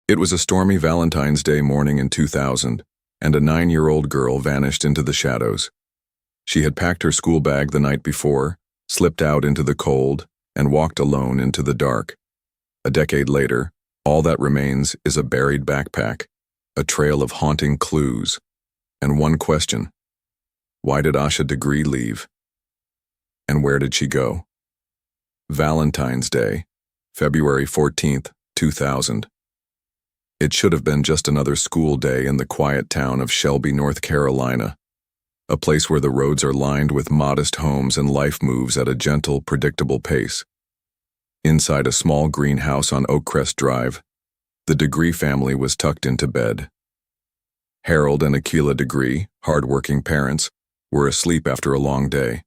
It was a stormy Valentine's Day morning in 2000, and a 9-year-old girl vanished into the shadows. She had packed her school bag the night before, slipped out into the cold, and walked alone into the dark. A decade later, all that remains is a buried backpack, a trail of haunting clues, and one question: why did Asha Degree leave? And where did she go? Valentine's Day, February 14th, 2000. It should have been just another school day in the quiet town of Shelby, North Carolina, a place where the roads are lined with modest homes and life moves at a gentle, predictable pace. Inside a small greenhouse on Oakcrest Drive, the Degree family was tucked into bed. Harold and Aquila Degree, hard-working parents, were asleep after a long day.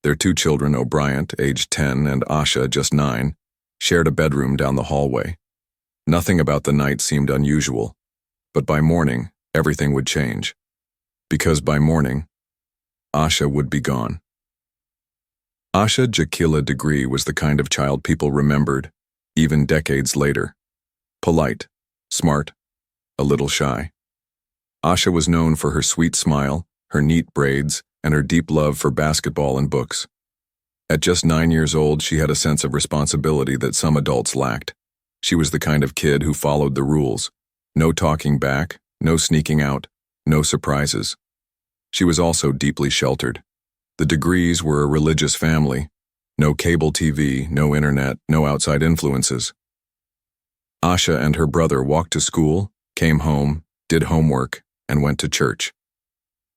Their 2 children, O'Brien, aged 10, and Asha, just 9, shared a bedroom down the hallway. Nothing about the night seemed unusual, but by morning, everything would change. Because by morning, Asha would be gone. Asha Jaquila Degree was the kind of child people remembered, even decades later. Polite, smart, a little shy. Asha was known for her sweet smile, her neat braids, and her deep love for basketball and books. At just 9 years old, she had a sense of responsibility that some adults lacked. She was the kind of kid who followed the rules. No talking back, no sneaking out, no surprises. She was also deeply sheltered. The Degrees were a religious family. No cable TV, no internet, no outside influences. Asha and her brother walked to school, came home, did homework, and went to church.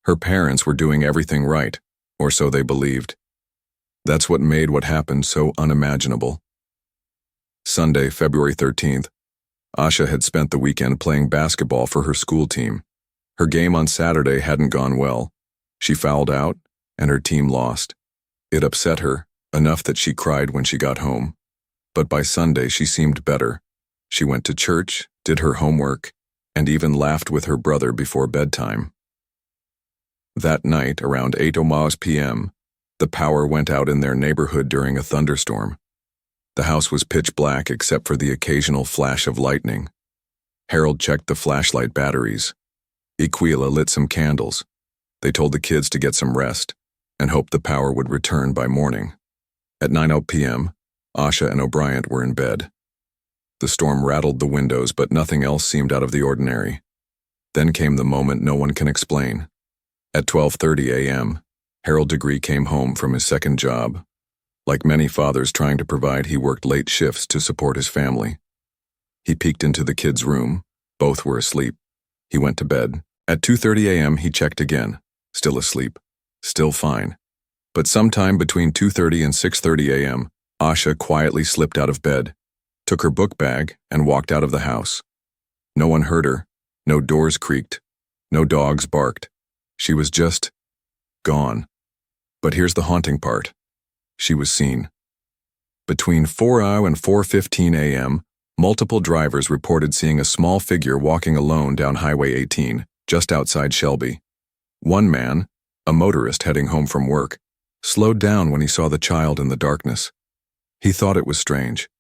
Her parents were doing everything right, or so they believed. That's what made what happened so unimaginable. Sunday, February 13th, Asha had spent the weekend playing basketball for her school team. Her game on Saturday hadn't gone well. She fouled out, and her team lost. It upset her, enough that she cried when she got home. But by Sunday, she seemed better. She went to church, did her homework, and even laughed with her brother before bedtime. That night, around 8:00 p.m., the power went out in their neighborhood during a thunderstorm. The house was pitch black except for the occasional flash of lightning. Harold checked the flashlight batteries. Aquila lit some candles. They told the kids to get some rest and hoped the power would return by morning. At 9:00 p.m., Asha and O'Brien were in bed. The storm rattled the windows, but nothing else seemed out of the ordinary. Then came the moment no one can explain. At 12:30 a.m., Harold Degree came home from his second job. Like many fathers trying to provide, he worked late shifts to support his family. He peeked into the kids' room. Both were asleep. He went to bed. At 2:30 a.m., he checked again. Still asleep. Still fine. But sometime between 2:30 and 6:30 a.m., Asha quietly slipped out of bed, took her book bag, and walked out of the house. No one heard her. No doors creaked. No dogs barked. She was just gone. But here's the haunting part. She was seen. Between 4:00 and 4:15 a.m., multiple drivers reported seeing a small figure walking alone down Highway 18, just outside Shelby. One man, a motorist heading home from work, slowed down when he saw the child in the darkness. He thought it was strange.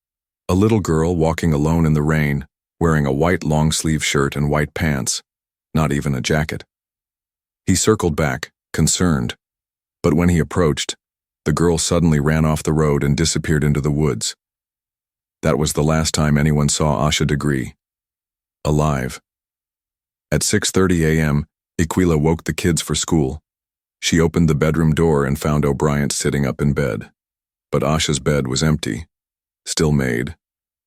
A little girl walking alone in the rain, wearing a white long-sleeve shirt and white pants, not even a jacket. He circled back, concerned, but when he approached, the girl suddenly ran off the road and disappeared into the woods. That was the last time anyone saw Asha Degree alive. At 6:30 a.m., Aquila woke the kids for school. She opened the bedroom door and found O'Brien sitting up in bed. But Asha's bed was empty, still made.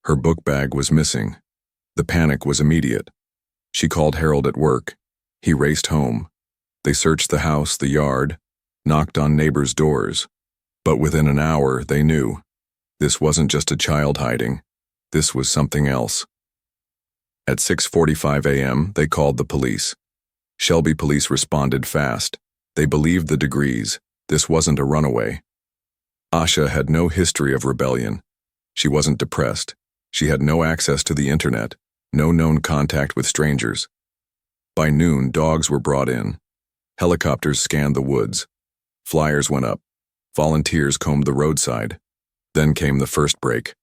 Her book bag was missing. The panic was immediate. She called Harold at work. He raced home. They searched the house, the yard, knocked on neighbors' doors. But within an hour, they knew. This wasn't just a child hiding. This was something else. At 6:45 a.m., they called the police. Shelby police responded fast. They believed the Degrees. This wasn't a runaway. Asha had no history of rebellion. She wasn't depressed. She had no access to the internet, no known contact with strangers. By noon, dogs were brought in. Helicopters scanned the woods. Flyers went up. Volunteers combed the roadside. Then came the first break.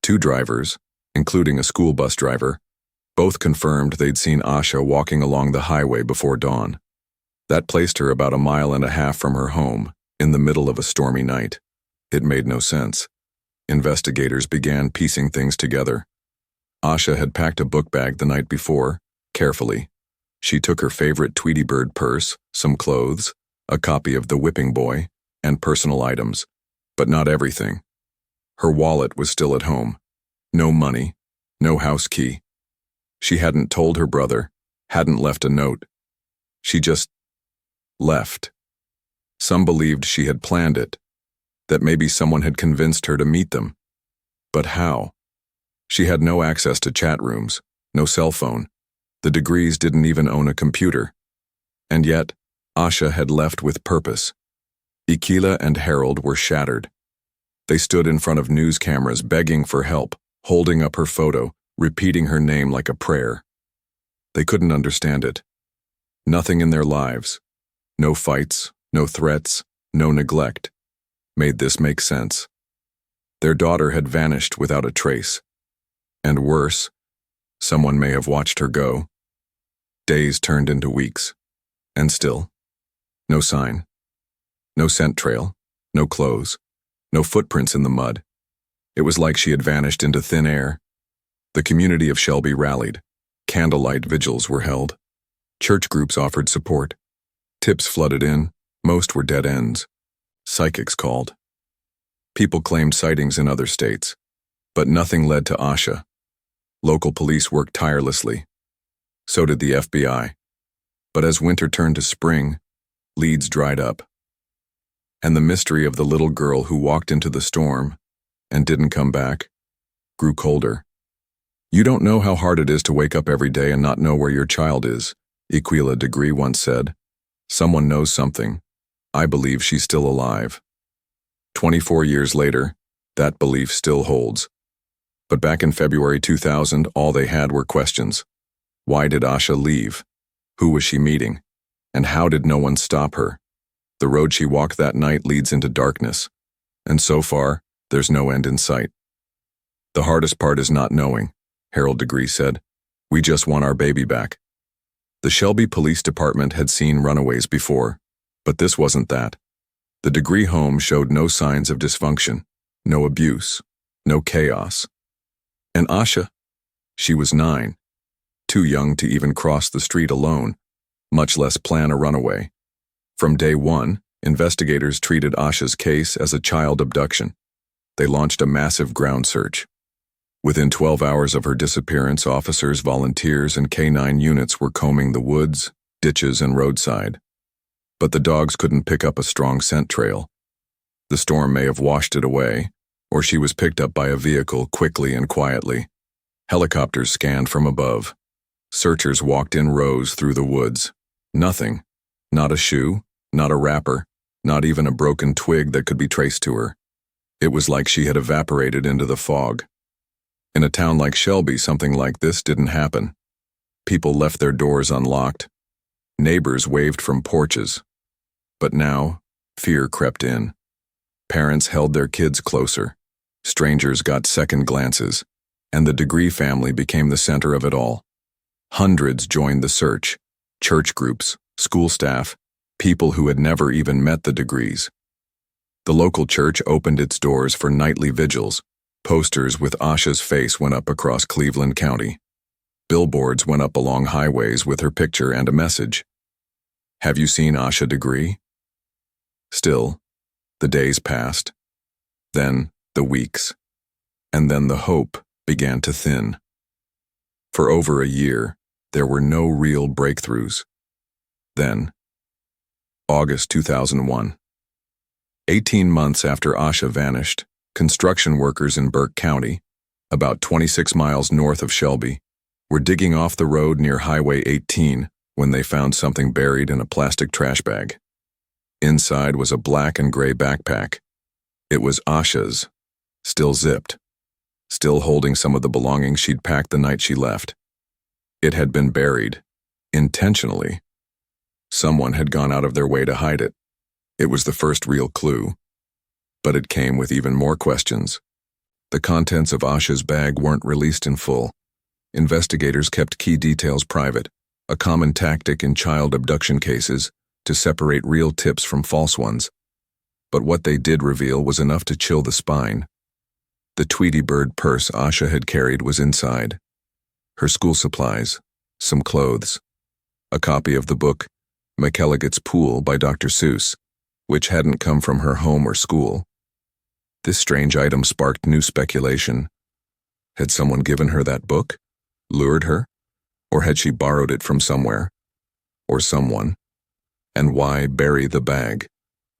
2 drivers, including a school bus driver, Both confirmed they'd seen Asha walking along the highway before dawn. That placed her about 1.5 miles from her home, in the middle of a stormy night. It made no sense. Investigators began piecing things together. Asha had packed a book bag the night before, carefully. She took her favorite Tweety Bird purse, some clothes, a copy of The Whipping Boy, and personal items, but not everything. Her wallet was still at home. No money, no house key. She hadn't told her brother, hadn't left a note. She just left. Some believed she had planned it, that maybe someone had convinced her to meet them. But how? She had no access to chat rooms, no cell phone. The Degrees didn't even own a computer. And yet, Asha had left with purpose. Iquila and Harold were shattered. They stood in front of news cameras begging for help, holding up her photo, repeating her name like a prayer. They couldn't understand it. Nothing in their lives, no fights, no threats, no neglect, made this make sense. Their daughter had vanished without a trace. And worse, someone may have watched her go. Days turned into weeks. And still, no sign. No scent trail, no clothes, no footprints in the mud. It was like she had vanished into thin air. The community of Shelby rallied. Candlelight vigils were held. Church groups offered support. Tips flooded in. Most were dead ends. Psychics called. People claimed sightings in other states, but nothing led to Asha. Local police worked tirelessly. So did the FBI. But as winter turned to spring, leads dried up. And the mystery of the little girl who walked into the storm and didn't come back grew colder. You don't know how hard it is to wake up every day and not know where your child is, Iquila Degree once said. Someone knows something. I believe she's still alive. 24 years later, that belief still holds. But back in February 2000, all they had were questions. Why did Asha leave? Who was she meeting? And how did no one stop her? The road she walked that night leads into darkness. And so far, there's no end in sight. The hardest part is not knowing, Harold Degree said. We just want our baby back. The Shelby Police Department had seen runaways before, but this wasn't that. The Degree home showed no signs of dysfunction, no abuse, no chaos. And Asha? She was 9, too young to even cross the street alone, much less plan a runaway. From day one, investigators treated Asha's case as a child abduction. They launched a massive ground search. Within 12 hours of her disappearance, officers, volunteers, and K-9 units were combing the woods, ditches, and roadside. But the dogs couldn't pick up a strong scent trail. The storm may have washed it away, or she was picked up by a vehicle quickly and quietly. Helicopters scanned from above. Searchers walked in rows through the woods. Nothing. Not a shoe, not a wrapper, not even a broken twig that could be traced to her. It was like she had evaporated into the fog. In a town like Shelby, something like this didn't happen. People left their doors unlocked. Neighbors waved from porches. But now, fear crept in. Parents held their kids closer. Strangers got second glances, and the Degree family became the center of it all. Hundreds joined the search. Church groups, school staff, people who had never even met the Degrees. The local church opened its doors for nightly vigils. Posters with Asha's face went up across Cleveland County. Billboards went up along highways with her picture and a message. Have you seen Asha Degree? Still, the days passed. Then the weeks. And then the hope began to thin. For over a year, there were no real breakthroughs. Then, August 2001. 18 months after Asha vanished, construction workers in Burke County, about 26 miles north of Shelby, were digging off the road near Highway 18 when they found something buried in a plastic trash bag. Inside was a black and gray backpack. It was Asha's, still zipped, still holding some of the belongings she'd packed the night she left. It had been buried, intentionally. Someone had gone out of their way to hide it. It was the first real clue. But it came with even more questions. The contents of Asha's bag weren't released in full. Investigators kept key details private, a common tactic in child abduction cases to separate real tips from false ones. But what they did reveal was enough to chill the spine. The Tweety Bird purse Asha had carried was inside. Her school supplies, some clothes, a copy of the book McElligot's Pool by Dr. Seuss, which hadn't come from her home or school. This strange item sparked new speculation. Had someone given her that book? Lured her? Or had she borrowed it from somewhere? Or someone? And why bury the bag?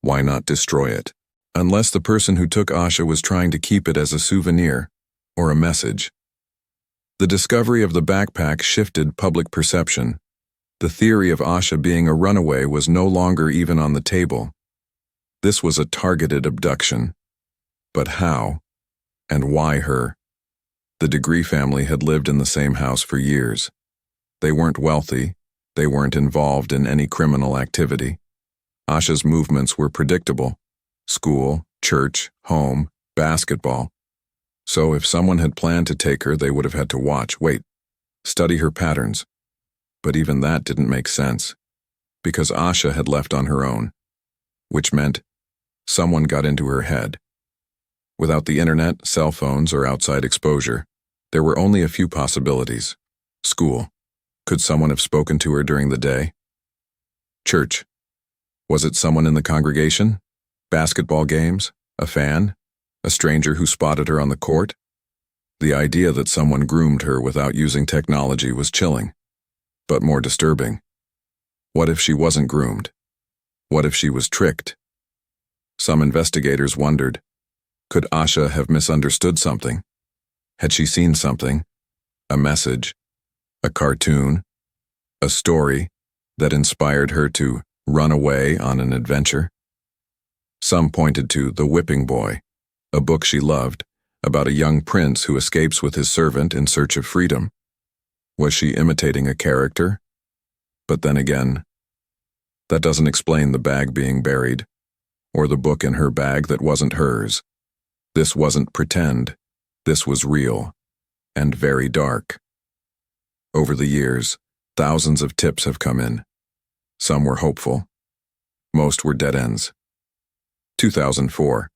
Why not destroy it? Unless the person who took Asha was trying to keep it as a souvenir or a message. The discovery of the backpack shifted public perception. The theory of Asha being a runaway was no longer even on the table. This was a targeted abduction. But how? And why her? The Degree family had lived in the same house for years. They weren't wealthy. They weren't involved in any criminal activity. Asha's movements were predictable. School, church, home, basketball. So if someone had planned to take her, they would have had to watch, study her patterns. But even that didn't make sense, because Asha had left on her own, which meant someone got into her head. Without the internet, cell phones, or outside exposure, there were only a few possibilities. School. Could someone have spoken to her during the day? Church. Was it someone in the congregation? Basketball games? A fan? A stranger who spotted her on the court? The idea that someone groomed her without using technology was chilling, but more disturbing. What if she wasn't groomed? What if she was tricked? Some investigators wondered, could Asha have misunderstood something? Had she seen something? A message? A cartoon? A story that inspired her to run away on an adventure? Some pointed to The Whipping Boy, a book she loved, about a young prince who escapes with his servant in search of freedom. Was she imitating a character? But then again, that doesn't explain the bag being buried, or the book in her bag that wasn't hers. This wasn't pretend. This was real, and very dark. Over the years, thousands of tips have come in. Some were hopeful. Most were dead ends. 2004.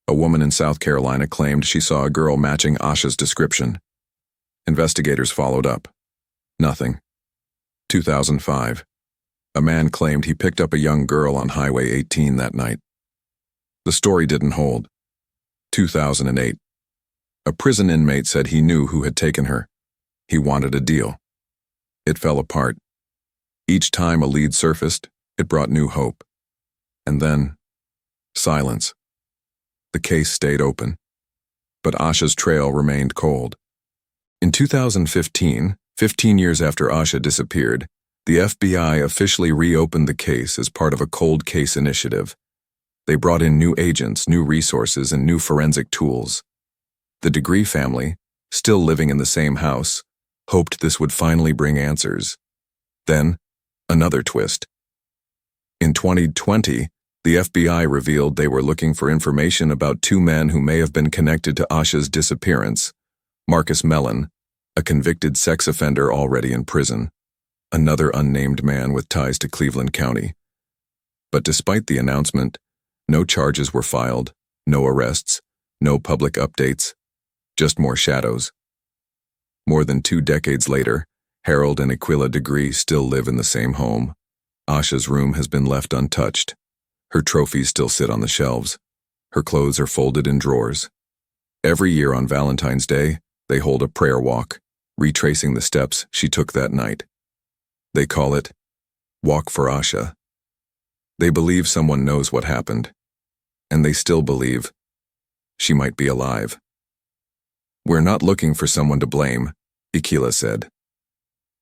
A woman in South Carolina claimed she saw a girl matching Asha's description. Investigators followed up. Nothing. 2005. A man claimed he picked up a young girl on Highway 18 that night. The story didn't hold. 2008. A prison inmate said he knew who had taken her. He wanted a deal. It fell apart. Each time a lead surfaced, it brought new hope. And then, silence. The case stayed open, but Asha's trail remained cold. In 2015, 15 years after Asha disappeared, the FBI officially reopened the case as part of a cold case initiative. They brought in new agents, new resources, and new forensic tools. The Degree family, still living in the same house, hoped this would finally bring answers. Then, another twist. In 2020, the FBI revealed they were looking for information about two men who may have been connected to Asha's disappearance. Marcus Mellon, a convicted sex offender already in prison. Another unnamed man with ties to Cleveland County. But despite the announcement, no charges were filed, no arrests, no public updates, just more shadows. More than 2 decades later, Harold and Aquila Degree still live in the same home. Asha's room has been left untouched. Her trophies still sit on the shelves. Her clothes are folded in drawers. Every year on Valentine's Day, they hold a prayer walk, retracing the steps she took that night. They call it Walk for Asha. They believe someone knows what happened, and they still believe she might be alive. "We're not looking for someone to blame," Aquila said.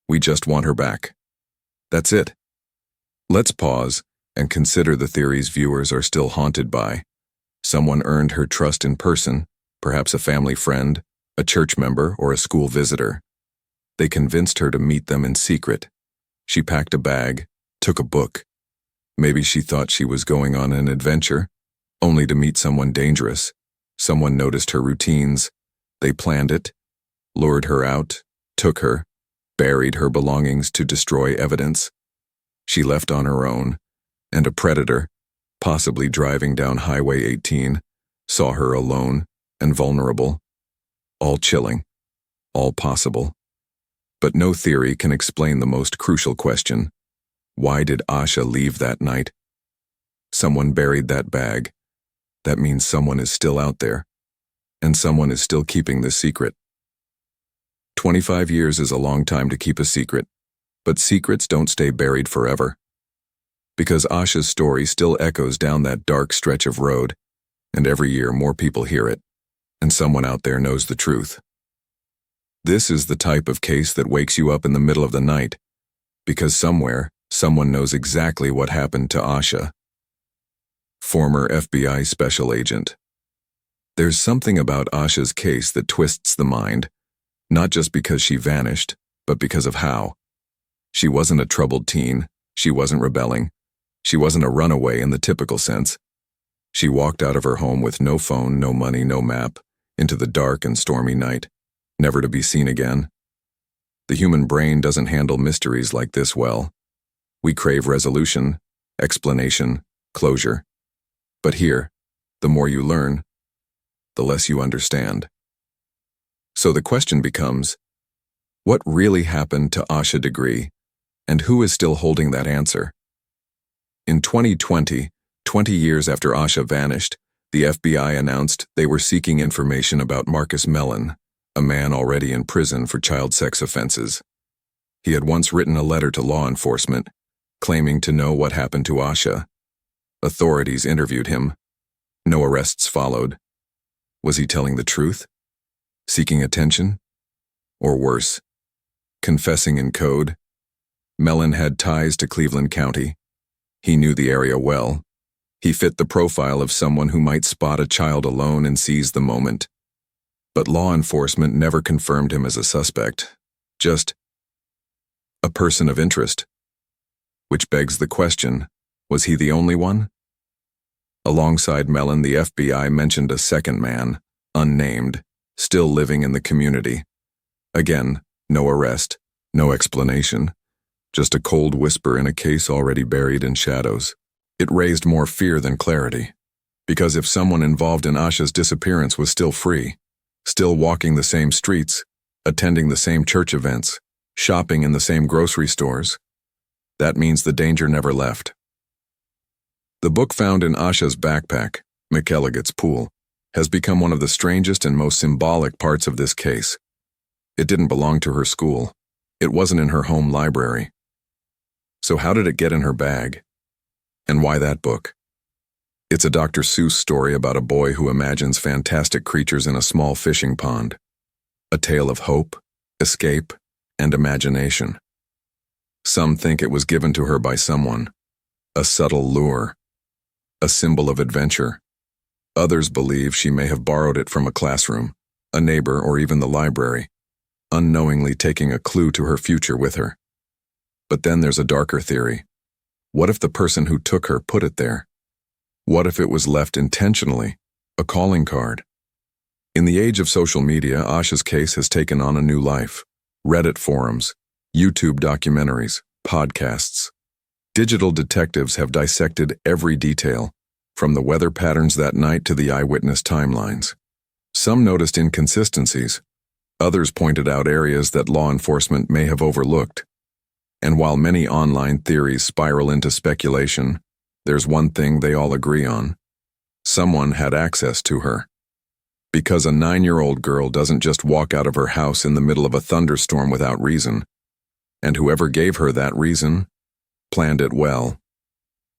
"We just want her back. That's it." Let's pause and consider the theories viewers are still haunted by. Someone earned her trust in person, perhaps a family friend, a church member, or a school visitor. They convinced her to meet them in secret. She packed a bag, took a book. Maybe she thought she was going on an adventure, only to meet someone dangerous. Someone noticed her routines. They planned it, lured her out, took her, buried her belongings to destroy evidence. She left on her own, and a predator, possibly driving down Highway 18, saw her alone and vulnerable. All chilling, all possible. But no theory can explain the most crucial question. Why did Asha leave that night? Someone buried that bag. That means someone is still out there, and someone is still keeping this secret. 25 years is a long time to keep a secret, but secrets don't stay buried forever. Because Asha's story still echoes down that dark stretch of road, and every year more people hear it, and someone out there knows the truth. This is the type of case that wakes you up in the middle of the night, because somewhere, someone knows exactly what happened to Asha. Former FBI special agent. There's something about Asha's case that twists the mind, not just because she vanished, but because of how. She wasn't a troubled teen, she wasn't rebelling, she wasn't a runaway in the typical sense. She walked out of her home with no phone, no money, no map, into the dark and stormy night, never to be seen again. The human brain doesn't handle mysteries like this well. We crave resolution, explanation, closure. But here, the more you learn, the less you understand. So the question becomes, what really happened to Asha Degree, and who is still holding that answer? In 2020, 20 years after Asha vanished, the FBI announced they were seeking information about Marcus Mellon, a man already in prison for child sex offenses. He had once written a letter to law enforcement, claiming to know what happened to Asha. Authorities interviewed him. No arrests followed. Was he telling the truth? Seeking attention? Or worse, confessing in code? Mellon had ties to Cleveland County. He knew the area well. He fit the profile of someone who might spot a child alone and seize the moment. But law enforcement never confirmed him as a suspect, just a person of interest. Which begs the question, was he the only one? Alongside Mellon, the FBI mentioned a second man, unnamed, still living in the community. Again, no arrest, no explanation, just a cold whisper in a case already buried in shadows. It raised more fear than clarity, because if someone involved in Asha's disappearance was still free, still walking the same streets, attending the same church events, shopping in the same grocery stores, that means the danger never left. The book found in Asha's backpack, McElligot's pool, has become one of the strangest and most symbolic parts of this case. It didn't belong to her school. It wasn't in her home library. So how did it get in her bag? And why that book? It's a Dr. Seuss story about a boy who imagines fantastic creatures in a small fishing pond. A tale of hope, escape, and imagination. Some think it was given to her by someone, a subtle lure, a symbol of adventure. Others believe she may have borrowed it from a classroom, a neighbor, or even the library, unknowingly taking a clue to her future with her. But then there's a darker theory. What if the person who took her put it there? What if it was left intentionally, a calling card? In the age of social media, Asha's case has taken on a new life. Reddit forums, YouTube documentaries, podcasts. Digital detectives have dissected every detail, from the weather patterns that night to the eyewitness timelines. Some noticed inconsistencies. Others pointed out areas that law enforcement may have overlooked. And while many online theories spiral into speculation, there's one thing they all agree on. Someone had access to her. Because a 9-year-old girl doesn't just walk out of her house in the middle of a thunderstorm without reason. And whoever gave her that reason planned it well.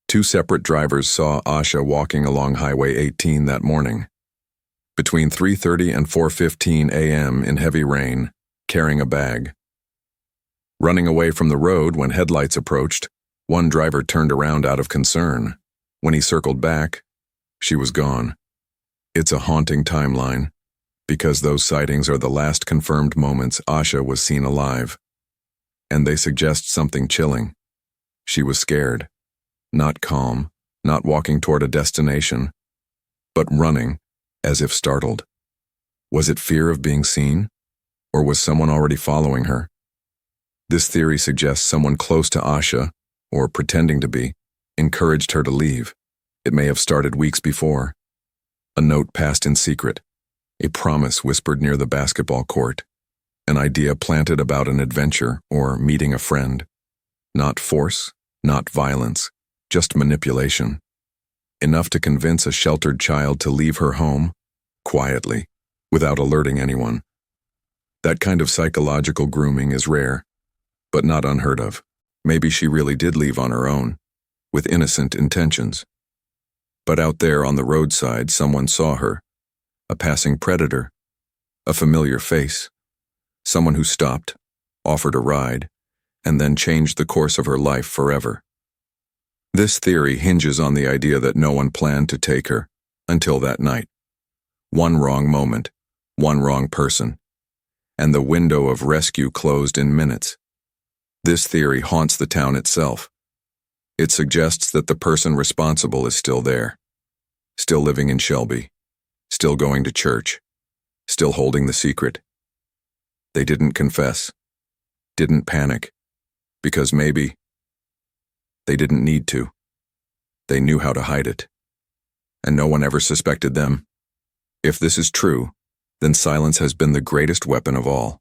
2 separate drivers saw Asha walking along Highway 18 that morning. Between 3:30 and 4:15 a.m. in heavy rain, carrying a bag. Running away from the road when headlights approached, one driver turned around out of concern. When he circled back, she was gone. It's a haunting timeline, because those sightings are the last confirmed moments Asha was seen alive. And they suggest something chilling. She was scared, not calm, not walking toward a destination, but running, as if startled. Was it fear of being seen? Or was someone already following her? This theory suggests someone close to Asha, or pretending to be, encouraged her to leave. It may have started weeks before. A note passed in secret, a promise whispered near the basketball court, an idea planted about an adventure or meeting a friend. Not force, not violence, just manipulation. Enough to convince a sheltered child to leave her home, quietly, without alerting anyone. That kind of psychological grooming is rare, but not unheard of. Maybe she really did leave on her own, with innocent intentions. But out there on the roadside, someone saw her, a passing predator, a familiar face, someone who stopped, offered a ride, and then changed the course of her life forever. This theory hinges on the idea that no one planned to take her until that night. One wrong moment, one wrong person, and the window of rescue closed in minutes. This theory haunts the town itself. It suggests that the person responsible is still there, still living in Shelby, still going to church, still holding the secret. They didn't confess, didn't panic, because maybe they didn't need to. They knew how to hide it, and no one ever suspected them. If this is true, then silence has been the greatest weapon of all.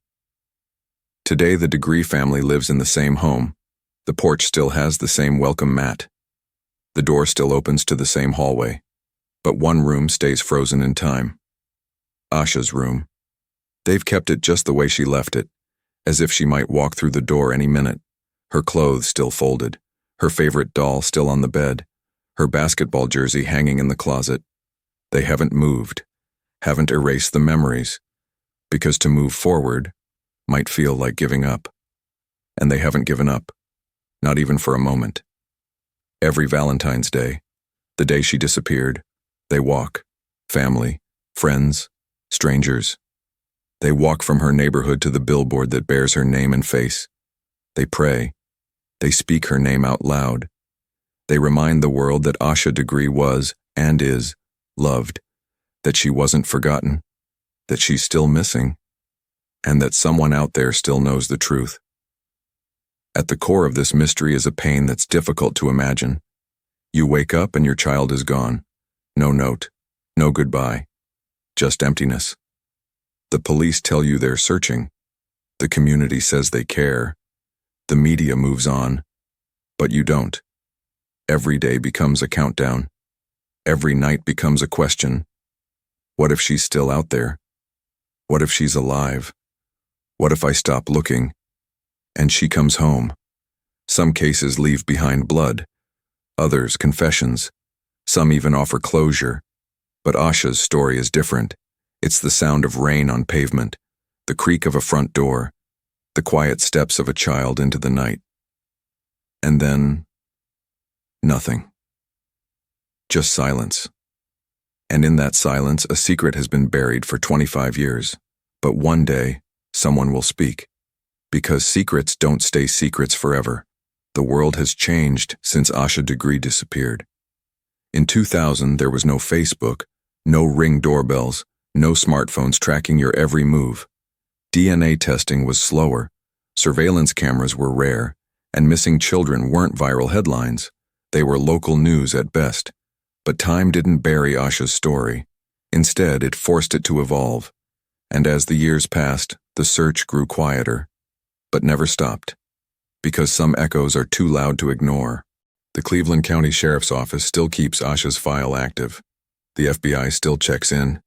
Today, the Degree family lives in the same home. The porch still has the same welcome mat. The door still opens to the same hallway, but one room stays frozen in time. Asha's room. They've kept it just the way she left it, as if she might walk through the door any minute. Her clothes still folded, her favorite doll still on the bed, her basketball jersey hanging in the closet. They haven't moved, haven't erased the memories, because to move forward might feel like giving up. And they haven't given up, not even for a moment. Every Valentine's Day, the day she disappeared, they walk, family, friends, strangers. They walk from her neighborhood to the billboard that bears her name and face. They pray. They speak her name out loud. They remind the world that Asha Degree was, and is, loved, that she wasn't forgotten, that she's still missing, and that someone out there still knows the truth. At the core of this mystery is a pain that's difficult to imagine. You wake up and your child is gone. No note, no goodbye, just emptiness. The police tell you they're searching. The community says they care. The media moves on, but you don't. Every day becomes a countdown. Every night becomes a question. What if she's still out there? What if she's alive? What if I stop looking and she comes home? Some cases leave behind blood, others confessions, some even offer closure. But Asha's story is different. It's the sound of rain on pavement, the creak of a front door, the quiet steps of a child into the night. And then, nothing. Just silence. And in that silence, a secret has been buried for 25 years. But one day, someone will speak. Because secrets don't stay secrets forever. The world has changed since Asha Degree disappeared. In 2000, there was no Facebook, no Ring doorbells, no smartphones tracking your every move. DNA testing was slower, surveillance cameras were rare, and missing children weren't viral headlines. They were local news at best. But time didn't bury Asha's story. Instead, it forced it to evolve. And as the years passed, the search grew quieter, but never stopped. Because some echoes are too loud to ignore. The Cleveland County Sheriff's Office still keeps Asha's file active. The FBI still checks in.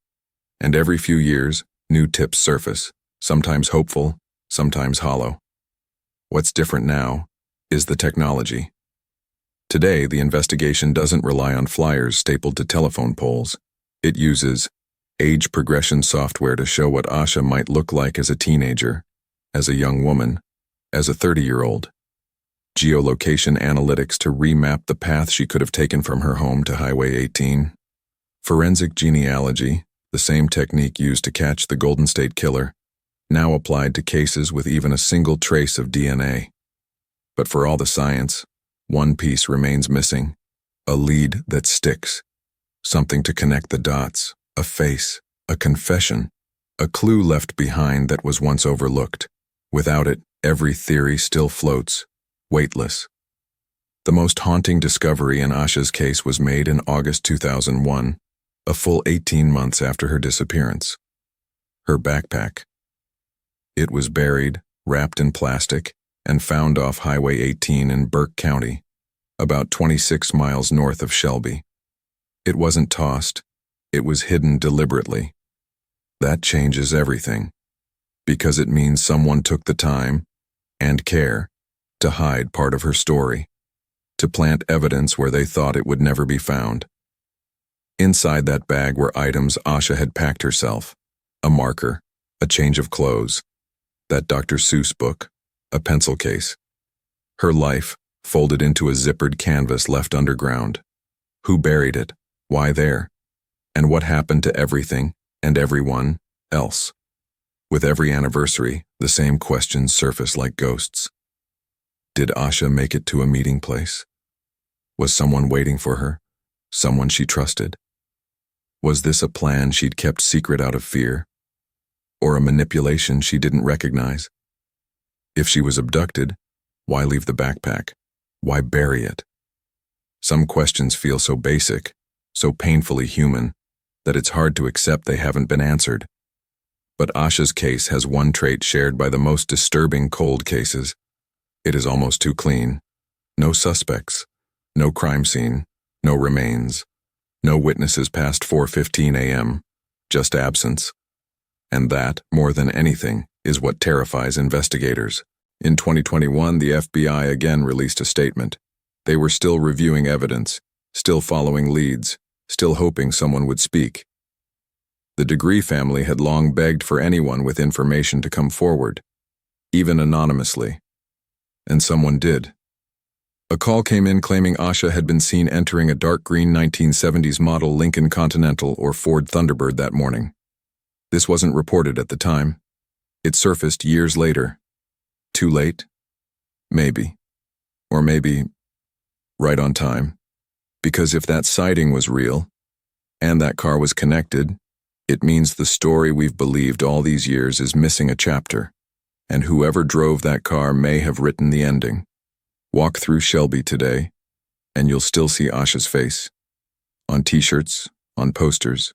And every few years, new tips surface, sometimes hopeful, sometimes hollow. What's different now is the technology. Today, the investigation doesn't rely on flyers stapled to telephone poles. It uses age progression software to show what Asha might look like as a teenager, as a young woman, as a 30-year-old. Geolocation analytics to remap the path she could have taken from her home to Highway 18. Forensic genealogy, the same technique used to catch the Golden State Killer, now applied to cases with even a single trace of DNA. But for all the science, one piece remains missing, a lead that sticks, something to connect the dots, a face, a confession, A clue left behind that was once overlooked. Without it, every theory still floats, weightless. The most haunting discovery in Asha's case was made in August 2001, a full 18 months after her disappearance. Her backpack. It was buried, wrapped in plastic, and found off Highway 18 in Burke County, about 26 miles north of Shelby. It wasn't tossed, it was hidden deliberately. That changes everything, because it means someone took the time and care to hide part of her story, to plant evidence where they thought it would never be found. Inside that bag were items Asha had packed herself: a marker, a change of clothes, that Dr. Seuss book, a pencil case. Her life, folded into a zippered canvas left underground. Who buried it? Why there? And what happened to everything and everyone else? With every anniversary, the same questions surface like ghosts. Did Asha make it to a meeting place? Was someone waiting for her? Someone she trusted? Was this a plan she'd kept secret out of fear? Or a manipulation she didn't recognize? If she was abducted, why leave the backpack? Why bury it? Some questions feel so basic, so painfully human, that it's hard to accept they haven't been answered. But Asha's case has one trait shared by the most disturbing cold cases. It is almost too clean. No suspects, no crime scene, no remains, no witnesses past 4:15 a.m., just absence. And that, more than anything, is what terrifies investigators. In 2021, the FBI again released a statement. They were still reviewing evidence, still following leads, still hoping someone would speak. The Degree family had long begged for anyone with information to come forward, even anonymously. And someone did. A call came in claiming Asha had been seen entering a dark green 1970s model Lincoln Continental or Ford Thunderbird that morning. This wasn't reported at the time. It surfaced years later. Too late? Maybe. Or maybe right on time. Because if that sighting was real, and that car was connected, it means the story we've believed all these years is missing a chapter, and whoever drove that car may have written the ending. Walk through Shelby today, and you'll still see Asha's face. On t-shirts, on posters,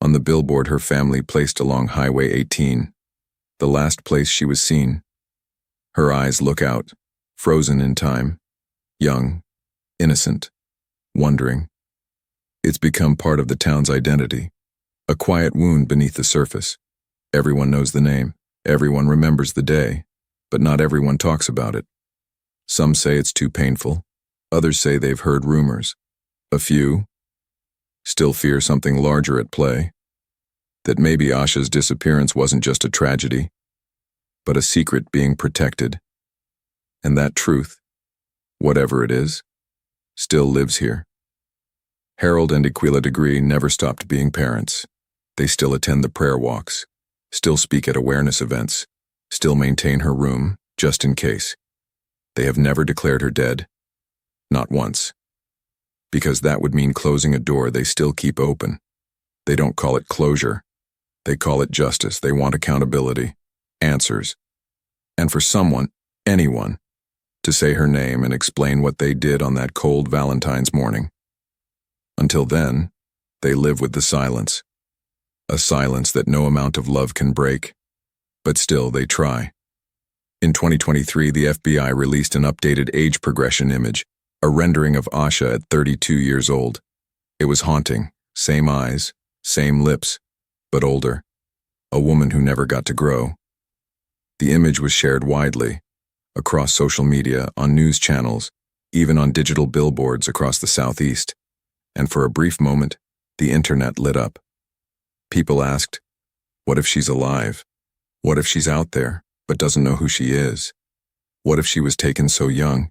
on the billboard her family placed along Highway 18, the last place she was seen. Her eyes look out, frozen in time, young, innocent, wondering. It's become part of the town's identity, a quiet wound beneath the surface. Everyone knows the name, everyone remembers the day, but not everyone talks about it. Some say it's too painful, others say they've heard rumors. A few still fear something larger at play, that maybe Asha's disappearance wasn't just a tragedy, but a secret being protected. And that truth, whatever it is, still lives here. Harold and Aquila Degree never stopped being parents. They still attend the prayer walks, still speak at awareness events, still maintain her room, just in case. They have never declared her dead. Not once. Because that would mean closing a door they still keep open. They don't call it closure. They call it justice. They want accountability, answers. And for someone, anyone, to say her name and explain what they did on that cold Valentine's morning. Until then, they live with the silence. A silence that no amount of love can break. But still, they try. In 2023, the FBI released an updated age progression image, a rendering of Asha at 32 years old. It was haunting. Same eyes, same lips, but older. A woman who never got to grow. The image was shared widely, across social media, on news channels, even on digital billboards across the Southeast. And for a brief moment, the internet lit up. People asked, what if she's alive? What if she's out there, but doesn't know who she is? What if she was taken so young?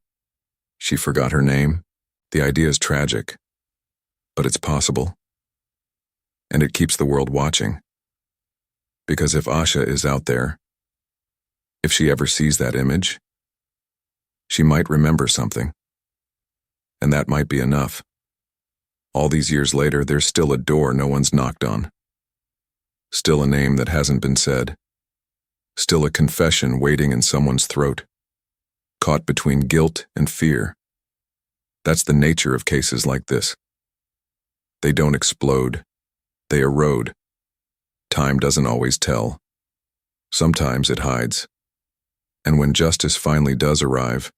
She forgot her name? The idea is tragic, but it's possible. And it keeps the world watching. Because if Asha is out there, if she ever sees that image, she might remember something. And that might be enough. All these years later, there's still a door no one's knocked on. Still a name that hasn't been said. Still a confession waiting in someone's throat. Caught between guilt and fear. That's the nature of cases like this. They don't explode. They erode. Time doesn't always tell. Sometimes it hides. And when justice finally does arrive,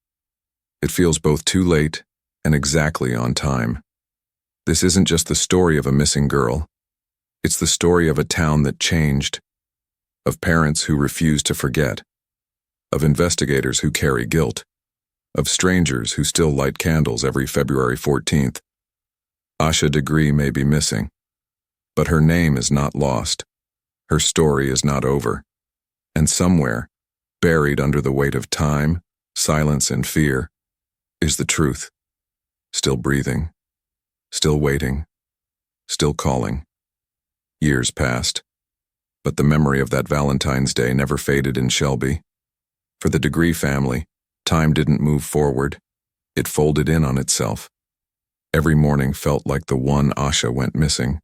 it feels both too late and exactly on time. This isn't just the story of a missing girl. It's the story of a town that changed, of parents who refuse to forget, of investigators who carry guilt, of strangers who still light candles every February 14th. Asha Degree may be missing, but her name is not lost. Her story is not over. And somewhere, buried under the weight of time, silence, and fear, is the truth. Still breathing, still waiting, still calling. Years passed, but the memory of that Valentine's Day never faded in Shelby. For the Degree family, time didn't move forward. It folded in on itself. Every morning felt like the one Asha went missing.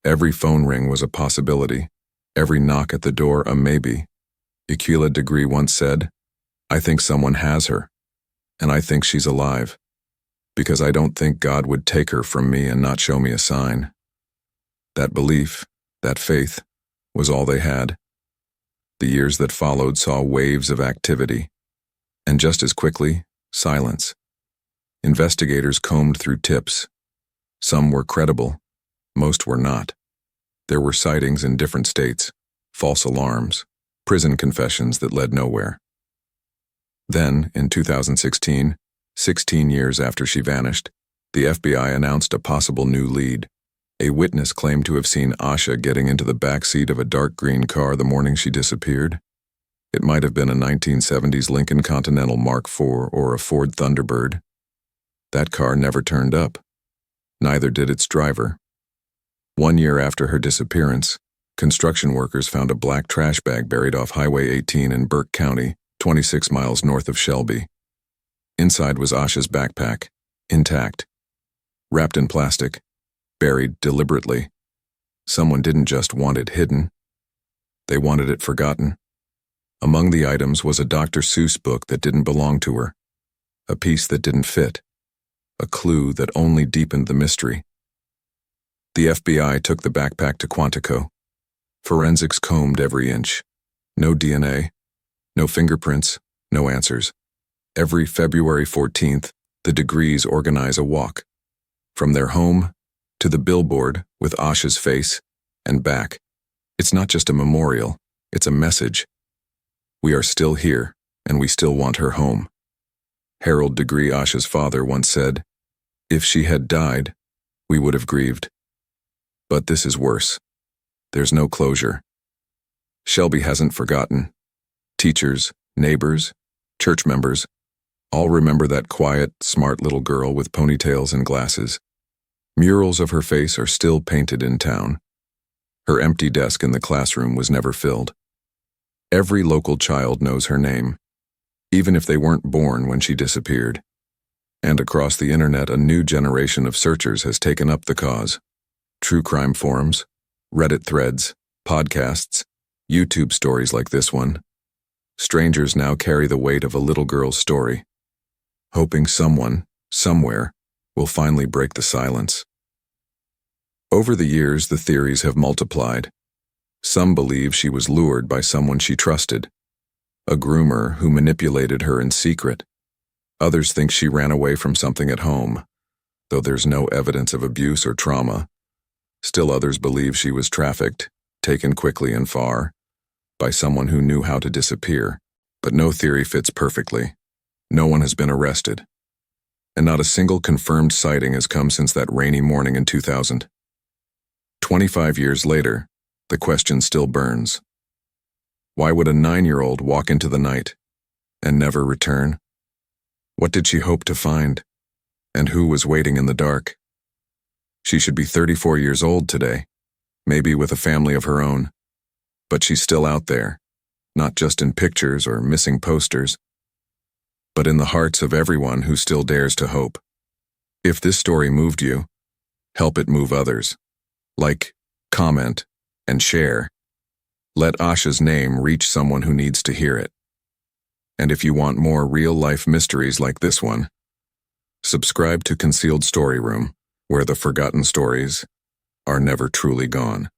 Every phone ring was a possibility. Every knock at the door a maybe. Aquila Degree once said, "I think someone has her, and I think she's alive, because I don't think God would take her from me and not show me a sign." That belief, that faith, was all they had. The years that followed saw waves of activity, and just as quickly, silence. Investigators combed through tips. Some were credible, most were not. There were sightings in different states, false alarms, prison confessions that led nowhere. Then, in 2016, 16 years after she vanished, the FBI announced a possible new lead. A witness claimed to have seen Asha getting into the back seat of a dark green car the morning she disappeared. It might have been a 1970s Lincoln Continental Mark IV or a Ford Thunderbird. That car never turned up. Neither did its driver. 1 year after her disappearance, construction workers found a black trash bag buried off Highway 18 in Burke County, 26 miles north of Shelby. Inside was Asha's backpack, intact, wrapped in plastic, buried deliberately. Someone didn't just want it hidden. They wanted it forgotten. Among the items was a Dr. Seuss book that didn't belong to her, a piece that didn't fit, a clue that only deepened the mystery. The FBI took the backpack to Quantico. Forensics combed every inch. No DNA, no fingerprints, no answers. Every February 14th, the Degrees organize a walk. From their home to the billboard with Asha's face and back. It's not just a memorial, it's a message. We are still here, and we still want her home. Harold Degree, Asha's father, once said, "If she had died, we would have grieved." But this is worse. There's no closure. Shelby hasn't forgotten. Teachers, neighbors, church members, all remember that quiet, smart little girl with ponytails and glasses. Murals of her face are still painted in town. Her empty desk in the classroom was never filled. Every local child knows her name, even if they weren't born when she disappeared. And across the internet, a new generation of searchers has taken up the cause. True crime forums, Reddit threads, podcasts, YouTube stories like this one. Strangers now carry the weight of a little girl's story, hoping someone, somewhere, will finally break the silence. Over the years, the theories have multiplied. Some believe she was lured by someone she trusted, a groomer who manipulated her in secret. Others think she ran away from something at home, though there's no evidence of abuse or trauma. Still others believe she was trafficked, taken quickly and far, by someone who knew how to disappear. But no theory fits perfectly. No one has been arrested. And not a single confirmed sighting has come since that rainy morning in 2000. 25 years later, the question still burns. Why would a 9-year-old walk into the night and never return? What did she hope to find? And who was waiting in the dark? She should be 34 years old today, maybe with a family of her own. But she's still out there, not just in pictures or missing posters, but in the hearts of everyone who still dares to hope. If this story moved you, help it move others. Like, comment, and share. Let Asha's name reach someone who needs to hear it. And if you want more real-life mysteries like this one, subscribe to Concealed Story Room, where the forgotten stories are never truly gone.